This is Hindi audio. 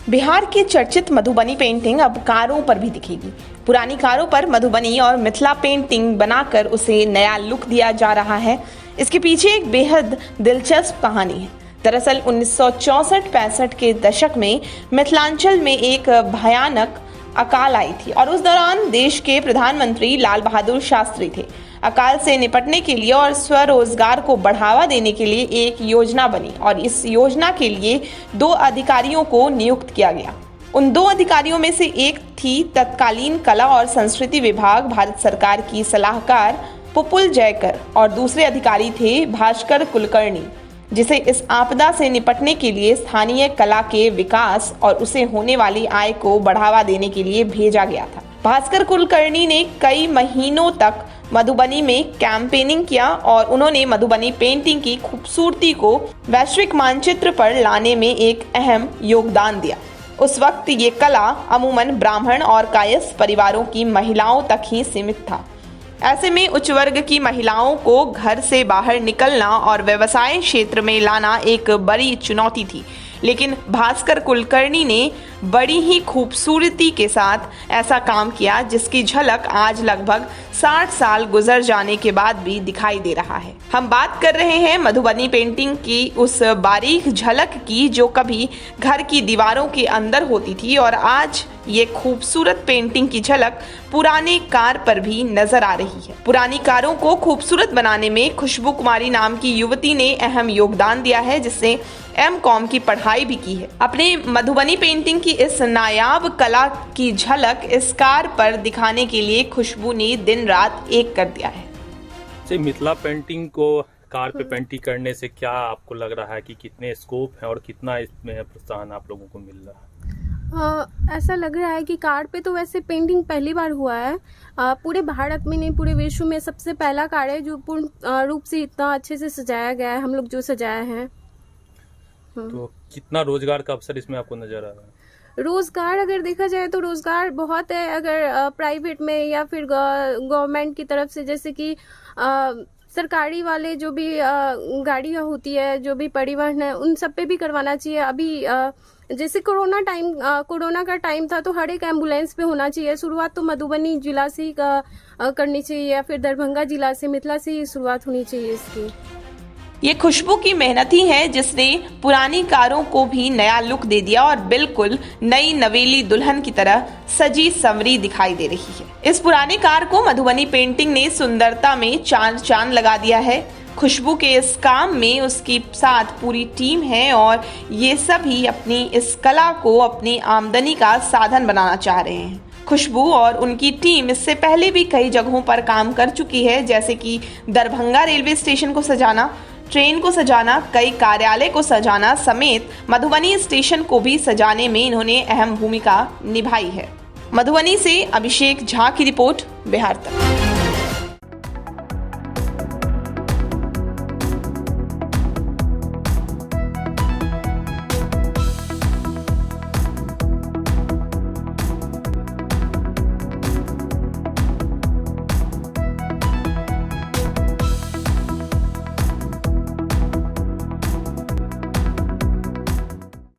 बिहार की चर्चित मधुबनी पेंटिंग अब कारों पर भी दिखेगी। पुरानी कारों पर मधुबनी और मिथिला पेंटिंग बनाकर उसे नया लुक दिया जा रहा है। इसके पीछे एक बेहद दिलचस्प कहानी है। दरअसल 1964-65 के दशक में मिथिलांचल में एक भयानक अकाल आई थी और उस दौरान देश के प्रधानमंत्री लाल बहादुर शास्त्री थे। अकाल से निपटने के लिए और स्वरोजगार को बढ़ावा देने के लिए एक योजना बनी और इस योजना के लिए 2 अधिकारियों को नियुक्त किया गया। उन 2 अधिकारियों में से एक थी तत्कालीन कला और संस्कृति विभाग भारत सरकार की सलाहकार पुपुल जयकर और दूसरे अधिकारी थे भास्कर कुलकर्णी, जिसे इस आपदा से निपटने के लिए स्थानीय कला के विकास और उसे होने वाली आय को बढ़ावा देने के लिए भेजा गया था। भास्कर कुलकर्णी ने कई महीनों तक मधुबनी में कैंपेनिंग किया और उन्होंने मधुबनी पेंटिंग की खूबसूरती को वैश्विक मानचित्र पर लाने में एक अहम योगदान दिया। उस वक्त ये कला अमूमन ब्राह्मण और कायस्थ परिवारों की महिलाओं तक ही सीमित था। ऐसे में उच्च वर्ग की महिलाओं को घर से बाहर निकलना और व्यवसाय क्षेत्र में लाना एक बड़ी चुनौती थी, लेकिन भास्कर कुलकर्णी ने बड़ी ही खूबसूरती के साथ ऐसा काम किया जिसकी झलक आज लगभग 60 साल गुजर जाने के बाद भी दिखाई दे रहा है। हम बात कर रहे हैं मधुबनी पेंटिंग की उस बारीक झलक की जो कभी घर की दीवारों के अंदर होती थी और आज ये खूबसूरत पेंटिंग की झलक पुराने कार पर भी नजर आ रही है। पुरानी कारों को खूबसूरत बनाने में खुशबू कुमारी नाम की युवती ने अहम योगदान दिया है, जिसने M.Com की पढ़ाई भी की है। अपने मधुबनी पेंटिंग की इस नायाब कला की झलक इस कार पर दिखाने के लिए खुशबू ने दिन रात एक कर दिया है। मिथिला पेंटिंग को कार पे पेंटिंग करने से क्या आपको लग रहा है कि कितने स्कोप है और कितना इसमें प्रोत्साहन आप लोगों को मिल रहा है? ऐसा लग रहा है कि कार पे तो वैसे पेंटिंग पहली बार हुआ है। पूरे भारत में नहीं, पूरे विश्व में सबसे पहला कार है जो पूर्ण रूप से इतना अच्छे से सजाया गया है। हम लोग जो सजाया है। तो कितना रोजगार का अवसर इसमें आपको नजर आ रहा है? रोजगार अगर देखा जाए तो रोजगार बहुत है। अगर प्राइवेट में या फिर गवर्नमेंट की तरफ से, जैसे कि सरकारी वाले जो भी गाड़ियाँ होती है, जो भी परिवहन है, उन सब पे भी करवाना चाहिए। अभी जैसे कोरोना का टाइम था तो हर एक एम्बुलेंस पे होना चाहिए। शुरुआत तो मधुबनी जिला से ही करनी चाहिए या फिर दरभंगा जिला से, मिथिला से ही शुरुआत होनी चाहिए इसकी। ये खुशबू की मेहनत ही है जिसने पुरानी कारों को भी नया लुक दे दिया और बिल्कुल नई नवेली दुल्हन की तरह सजी संवरी दिखाई दे रही है। इस पुरानी कार को मधुबनी पेंटिंग ने सुंदरता में चांद लगा दिया है। खुशबू के इस काम में उसके साथ पूरी टीम है और ये सभी अपनी इस कला को अपनी आमदनी का साधन बनाना चाह रहे हैं। खुशबू और उनकी टीम इससे पहले भी कई जगहों पर काम कर चुकी है, जैसे कि दरभंगा रेलवे स्टेशन को सजाना, ट्रेन को सजाना, कई कार्यालय को सजाना समेत मधुबनी स्टेशन को भी सजाने में इन्होंने अहम भूमिका निभाई है। मधुबनी से अभिषेक झा की रिपोर्ट, बिहार तक।